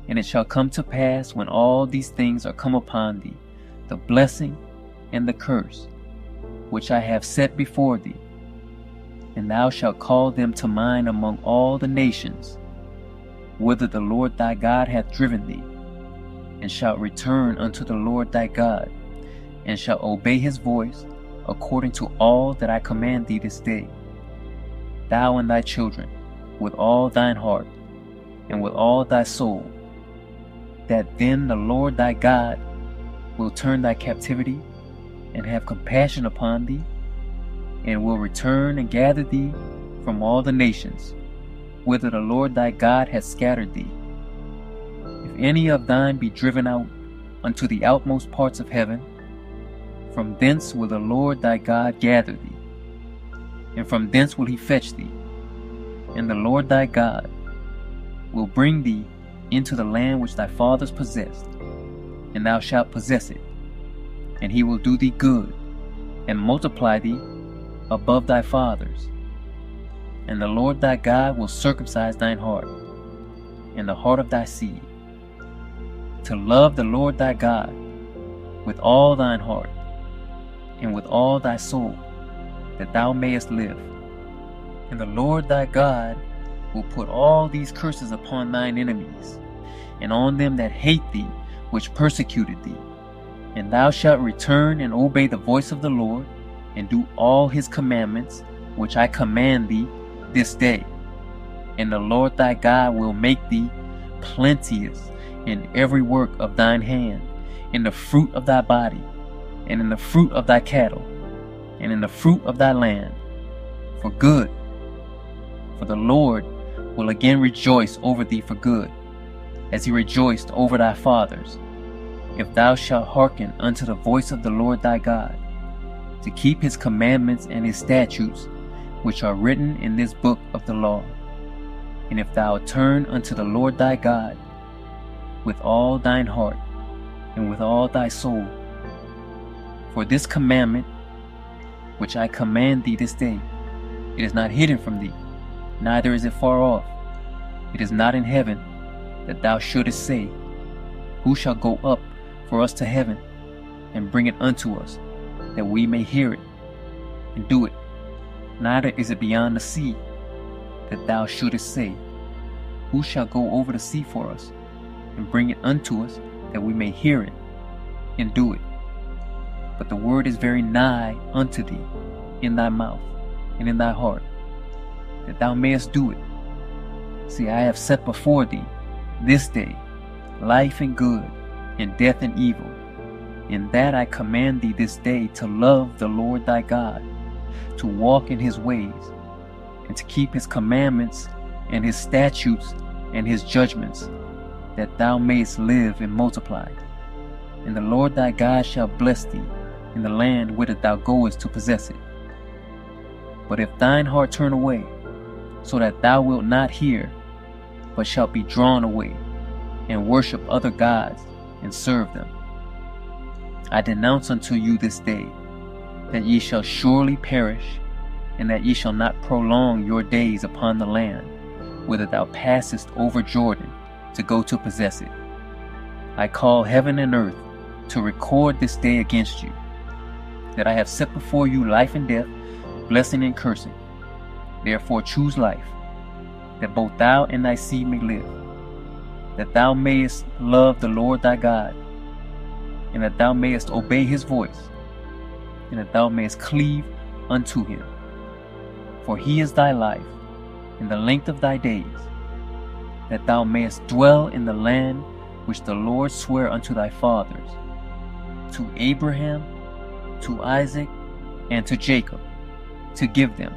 And it shall come to pass, when all these things are come upon thee, the blessing and the curse, which I have set before thee, and thou shalt call them to mind among all the nations, whither the Lord thy God hath driven thee, and shalt return unto the Lord thy God, and shalt obey his voice, according to all that I command thee this day, thou and thy children, with all thine heart, and with all thy soul, that then the Lord thy God will turn thy captivity, and have compassion upon thee, and will return and gather thee from all the nations, whither the Lord thy God hath scattered thee. If any of thine be driven out unto the outmost parts of heaven, from thence will the Lord thy God gather thee, and from thence will he fetch thee. And the Lord thy God will bring thee into the land which thy fathers possessed, and thou shalt possess it. And he will do thee good, and multiply thee above thy fathers. And the Lord thy God will circumcise thine heart, and the heart of thy seed, to love the Lord thy God with all thine heart, and with all thy soul, that thou mayest live. And the Lord thy God will put all these curses upon thine enemies, and on them that hate thee, which persecuted thee. And thou shalt return and obey the voice of the Lord, and do all his commandments, which I command thee this day. And the Lord thy God will make thee plenteous in every work of thine hand, in the fruit of thy body, and in the fruit of thy cattle, and in the fruit of thy land, for good. For the Lord will again rejoice over thee for good, as he rejoiced over thy fathers, if thou shalt hearken unto the voice of the Lord thy God, to keep his commandments and his statutes, which are written in this book of the law. And if thou turn unto the Lord thy God with all thine heart, and with all thy soul, for this commandment which I command thee this day, it is not hidden from thee, neither is it far off. It is not in heaven, that thou shouldest say, who shall go up for us to heaven, and bring it unto us, that we may hear it, and do it. Neither is it beyond the sea, that thou shouldest say, who shall go over the sea for us, and bring it unto us, that we may hear it, and do it. But the word is very nigh unto thee, in thy mouth, and in thy heart, that thou mayest do it. See, I have set before thee this day life and good, and death and evil. In that I command thee this day to love the Lord thy God, to walk in his ways, and to keep his commandments, and his statutes, and his judgments, that thou mayest live and multiply. And the Lord thy God shall bless thee in the land whither thou goest to possess it. But if thine heart turn away, so that thou wilt not hear, but shalt be drawn away, and worship other gods, and serve them, I denounce unto you this day, that ye shall surely perish, and that ye shall not prolong your days upon the land, whither thou passest over Jordan, to go to possess it. I call heaven and earth to record this day against you, that I have set before you life and death, blessing and cursing. Therefore choose life, that both thou and thy seed may live, that thou mayest love the Lord thy God, and that thou mayest obey his voice, and that thou mayest cleave unto him. For he is thy life, and the length of thy days, that thou mayest dwell in the land which the Lord sware unto thy fathers, to Abraham, to Isaac, and to Jacob, to give them.